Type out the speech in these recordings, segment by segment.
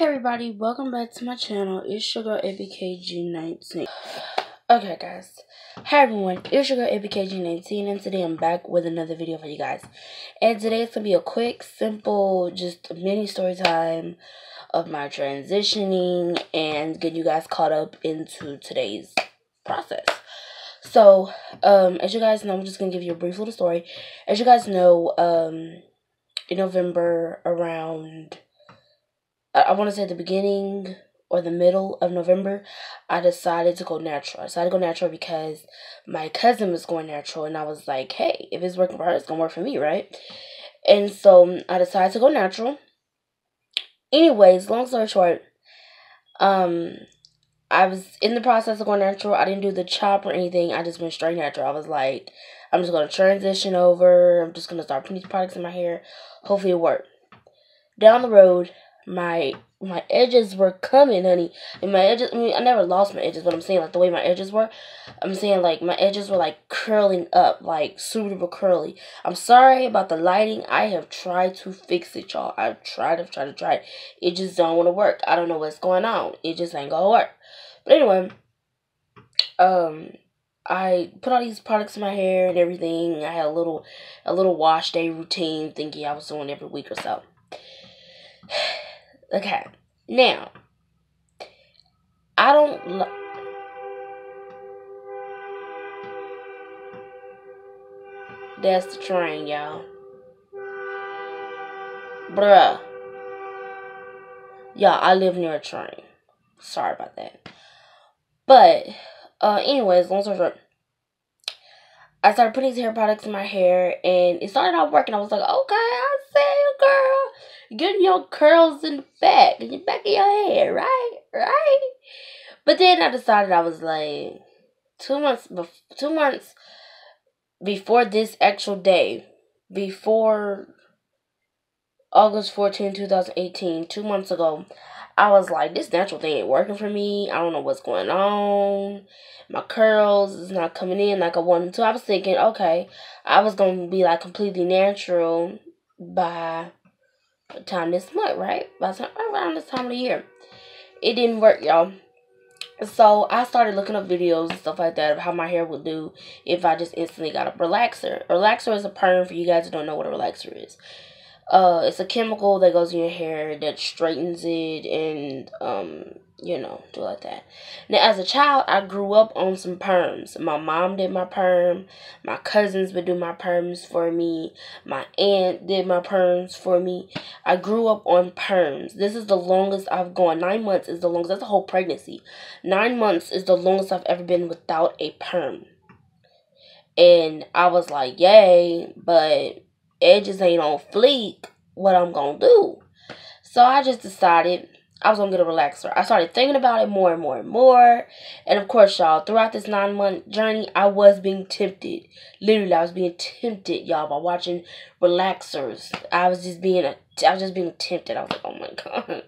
Hey everybody, welcome back to my channel. It's your girl ABKG19. Okay guys, hi everyone, it's your girl ABKG19 and today I'm back with another video for you guys. And today it's going to be a quick, simple, just mini story time of my transitioning and get you guys caught up into today's process. So, as you guys know, I'm just going to give you a brief little story. As you guys know, in November around... I want to say at the beginning or the middle of November, I decided to go natural. I decided to go natural because my cousin was going natural, and I was like, hey, if it's working for her, it's going to work for me, right? And so I decided to go natural. Anyways, long story short, I was in the process of going natural. I didn't do the chop or anything. I just went straight natural. I was like, I'm just going to transition over. I'm just going to start putting these products in my hair. Hopefully it worked. Down the road, my edges were coming, honey. And my edges, I never lost my edges, but I'm saying, like, the way my edges were, I'm saying, like, my edges were, like, curling up, like, super curly. I'm sorry about the lighting. I have tried to fix it, y'all. I've tried it. It just don't want to work. I don't know what's going on. It just ain't gonna work. But anyway, I put all these products in my hair and everything. I had a little wash day routine thinking I was doing every week or so. Okay, now, I don't that's the train, y'all. Bruh. Y'all, I live near a train. Sorry about that. But, anyways, long story short, I started putting these hair products in my hair, and it started out working. I was like, okay, I see you, girl. Getting your curls in the back of your hair, right? But then I decided I was like, 2 months before this actual day, before August 14, 2018, 2 months ago, I was like, this natural thing ain't working for me. I don't know what's going on. My curls is not coming in like I wanted to. I was thinking, okay, I was going to be like completely natural by the time this month, right? Around this time of the year. It didn't work, y'all. So I started looking up videos and stuff like that of how my hair would do if I just instantly got a relaxer. A relaxer is a perm, for you guys who don't know what a relaxer is. It's a chemical that goes in your hair that straightens it and, do like that. Now, as a child, I grew up on some perms. My mom did my perm. My cousins would do my perms for me. My aunt did my perms for me. I grew up on perms. This is the longest I've gone. 9 months is the longest. That's a whole pregnancy. 9 months is the longest I've ever been without a perm. And I was like, yay, but it just ain't on fleek what I'm gonna do. So I just decided I was gonna get a relaxer. I started thinking about it more and more. And of course, y'all, throughout this 9-month journey, I was being tempted. Literally, I was being tempted, y'all, by watching relaxers. I was just being tempted. I was like, oh my gosh.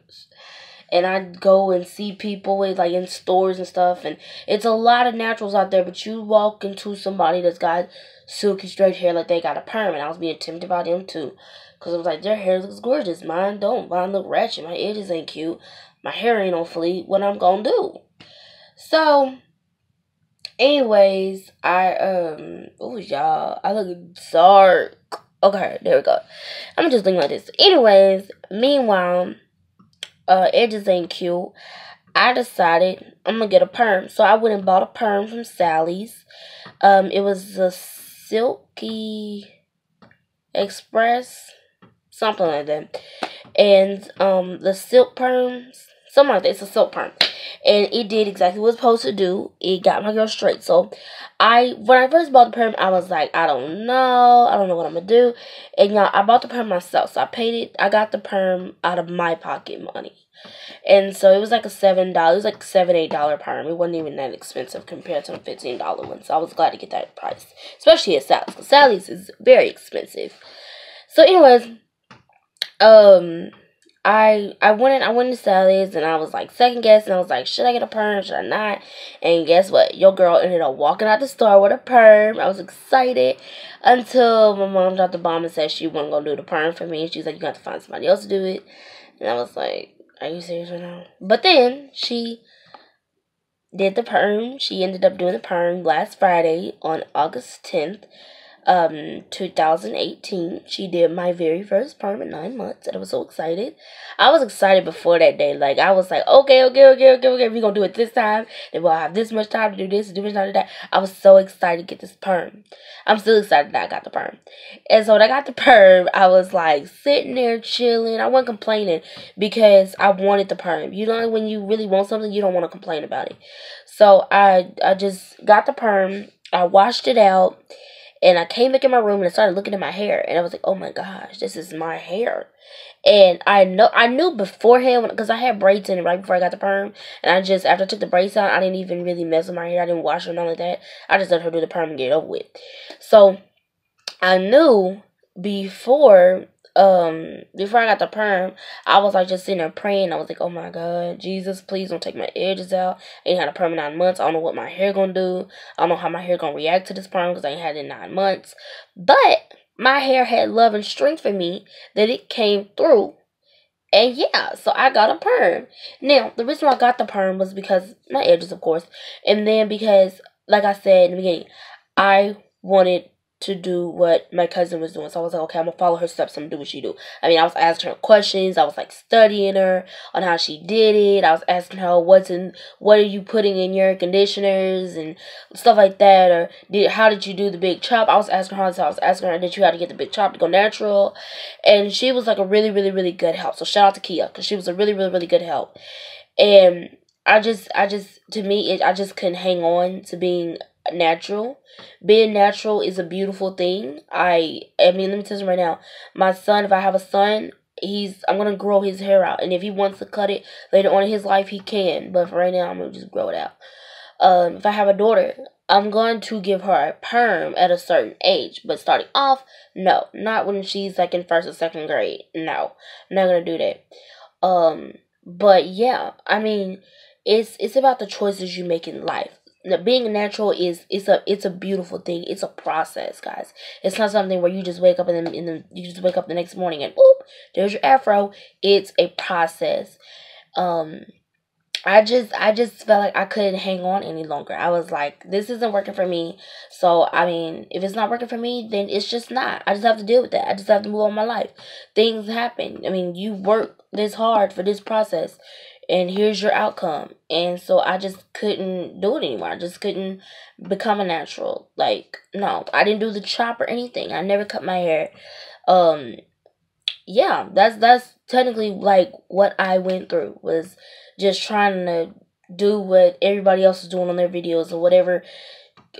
And I'd go and see people with, like, in stores and stuff. And it's a lot of naturals out there. But you walk into somebody that's got silky straight hair like they got a perm. And I was being tempted by them too. Because I was like, their hair looks gorgeous. Mine don't. Mine look ratchet. My edges ain't cute. My hair ain't on fleek. What I'm going to do? So, anyways, oh, y'all. I look dark. Okay, there we go. I'm just thinking like this. Anyways, meanwhile, edges ain't cute. I decided I'm gonna get a perm. So I went and bought a perm from Sally's. It was a Silky Express, something like that. And the silk perms, something like that. It's a silk perm. And it did exactly what it was supposed to do. It got my girl straight. So when I first bought the perm, I was like, I don't know what I'm gonna do. And y'all, I bought the perm myself. So I got the perm out of my pocket money. And so it was like $7. It was like $7, $8 perm. It wasn't even that expensive compared to the $15 one. So I was glad to get that price. Especially at Sally's. Because Sally's is very expensive. So anyways, I went to Sally's and I was like second guessing. I was like, should I get a perm? Should I not? And guess what? Your girl ended up walking out the store with a perm. I was excited until my mom dropped the bomb and said she wasn't gonna do the perm for me. And she was like, you got to find somebody else to do it. And I was like, Are you serious right now? But then she did the perm. She ended up doing the perm last Friday on August 10th. 2018. She did my very first perm in 9 months, and I was so excited. I was excited before that day. Like, I was like, okay, we're gonna do it this time, and we'll have this much time to do this, do this, do that. I was so excited to get this perm. I'm still excited that I got the perm. And so when I got the perm, I was like sitting there chilling. I wasn't complaining because I wanted the perm. You know, when you really want something, you don't want to complain about it. So I just got the perm. I washed it out. And I came back in my room and I started looking at my hair. And I was like, oh my gosh, this is my hair. And I knew beforehand, because I had braids in it right before I got the perm. And after I took the braids out, I didn't even really mess with my hair. I didn't wash it or nothing like that. I just let her do the perm and get it over with. So I knew before I got the perm, I was like just sitting there praying. I was like, oh my God, Jesus, please don't take my edges out. I ain't had a perm in 9 months. I don't know what my hair gonna do. I don't know how my hair gonna react to this perm because I ain't had it in 9 months. But my hair had love and strength for me that it came through. And yeah, so I got a perm. Now, the reason why I got the perm was because my edges, of course. And then because, like I said in the beginning, I wanted to do what my cousin was doing. So I was like, okay, I'm going to follow her steps. I'm going to do what she do. I mean, I was asking her questions. I was like studying her on how she did it. I was asking her, what are you putting in your conditioners and stuff like that? Or how did you do the big chop? I was asking her, did you have to get the big chop to go natural? And she was like a really, really, really good help. So shout out to Kia, because she was a really, really, really good help. And I just couldn't hang on to being natural. Being natural is a beautiful thing. I mean, let me tell you right now, my son, if I have a son, I'm gonna grow his hair out, and if he wants to cut it later on in his life, he can. But for right now, I'm gonna just grow it out. If I have a daughter, I'm going to give her a perm at a certain age. But starting off, no, not when she's like in first or second grade. No, I'm not gonna do that. But yeah, I mean, it's about the choices you make in life. Now, being natural it's a beautiful thing. It's a process, guys. It's not something where you just wake up and you just wake up the next morning and boop, there's your afro. It's a process. I just felt like I couldn't hang on any longer. I was like, this isn't working for me. So, I mean, if it's not working for me, then it's just not. I just have to deal with that. I just have to move on my life. Things happen. I mean, you work this hard for this process, and here's your outcome. And so I just couldn't do it anymore. I just couldn't become a natural. Like, no, I didn't do the chop or anything. I never cut my hair. Yeah, that's technically like what I went through, was just trying to do what everybody else was doing on their videos or whatever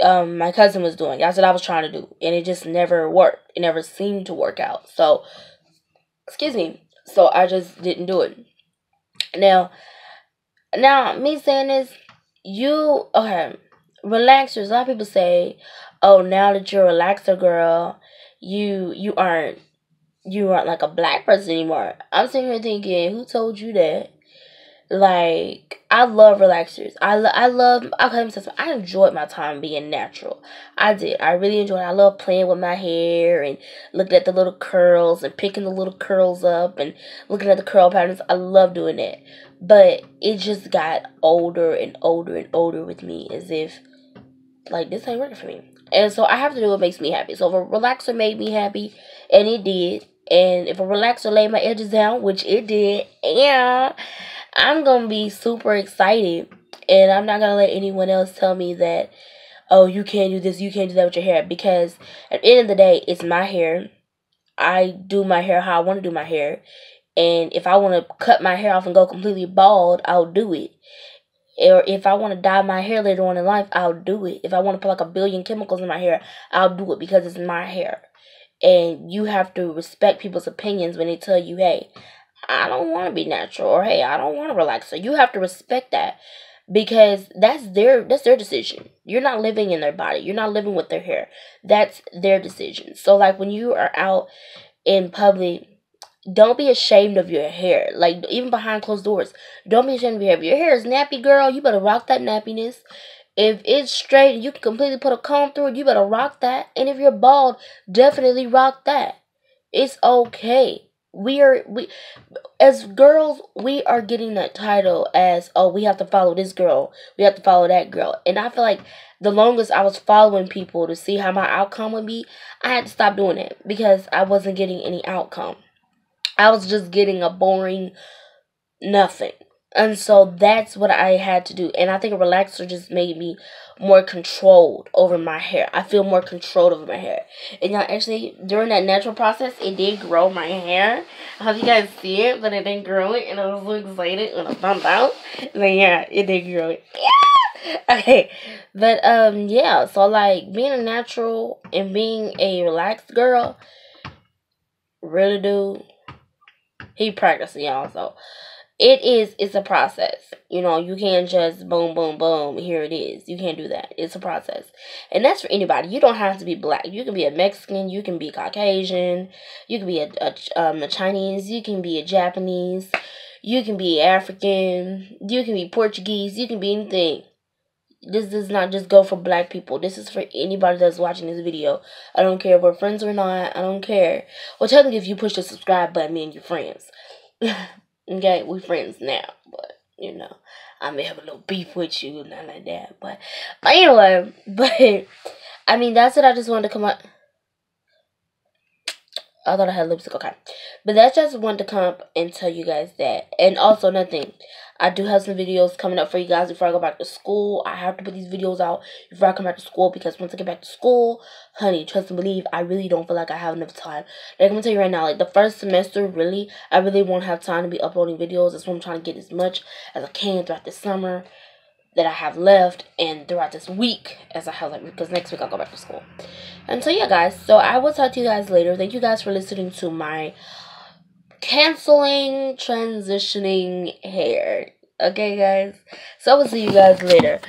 my cousin was doing. That's what I was trying to do, and it just never worked. It never seemed to work out. So, excuse me. So I just didn't do it. Now me saying this, okay, relaxers. A lot of people say, "Oh, now that you're a relaxer girl, you aren't like a black person anymore." I'm sitting here thinking, who told you that? Like, I love relaxers. I enjoyed my time being natural. I did. I really enjoyed it. I love playing with my hair and looking at the little curls and picking the little curls up and looking at the curl patterns. I love doing that. But it just got older and older and older with me, as if, like, this ain't working for me. And so I have to do what makes me happy. So if a relaxer made me happy, and it did, and if a relaxer laid my edges down, which it did, yeah, I'm going to be super excited. And I'm not going to let anyone else tell me that, oh, you can't do this, you can't do that with your hair. Because at the end of the day, it's my hair. I do my hair how I want to do my hair. And if I want to cut my hair off and go completely bald, I'll do it. Or if I want to dye my hair later on in life, I'll do it. If I want to put like 1 billion chemicals in my hair, I'll do it, because it's my hair. And you have to respect people's opinions when they tell you, hey, I don't want to be natural, or hey, I don't want to relax. So you have to respect that, because that's their decision. You're not living in their body. You're not living with their hair. That's their decision. So like when you are out in public, don't be ashamed of your hair. Like, even behind closed doors, don't be ashamed of your hair. If your hair is nappy, girl, you better rock that nappiness. If it's straight and you can completely put a comb through it, you better rock that. And if you're bald, definitely rock that. It's okay. we as girls, we are getting that title as, oh, we have to follow this girl, we have to follow that girl. And I feel like the longest I was following people to see how my outcome would be, I had to stop doing it because I wasn't getting any outcome. I was just getting a boring nothing. And so that's what I had to do. And I think a relaxer just made me more controlled over my hair. I feel more controlled over my hair. And y'all, actually, during that natural process, it did grow my hair. I hope you guys see it, but it didn't grow it. And I was so excited when I found out. But yeah, it did grow it. Yeah! Okay. But, yeah. So, like, being a natural and being a relaxed girl, really do. He practicing, y'all, so. It's a process. You know, you can't just boom, boom, boom, here it is. You can't do that. It's a process. And that's for anybody. You don't have to be black. You can be a Mexican. You can be Caucasian. You can be a Chinese. You can be a Japanese. You can be African. You can be Portuguese. You can be anything. This does not just go for black people. This is for anybody that's watching this video. I don't care if we're friends or not. I don't care. Well, technically, if you push the subscribe button, me and your friends. Okay, we friends now, but you know, I may have a little beef with you, not like that. But anyway, I mean, that's what I just wanted to come up. I thought I had lipstick, okay. But that's just wanted to come up and tell you guys that. And also, another thing, I do have some videos coming up for you guys before I go back to school. I have to put these videos out before I come back to school because once I get back to school, honey, trust and believe, I really don't feel like I have enough time. Like, I'm going to tell you right now, like, the first semester, really, I really won't have time to be uploading videos. That's why I'm trying to get as much as I can throughout the summer that I have left and throughout this week as I have left, because next week I'll go back to school. And so yeah, guys, so I will talk to you guys later. Thank you guys for listening to my canceling transitioning hair. Okay, guys, so I will see you guys later.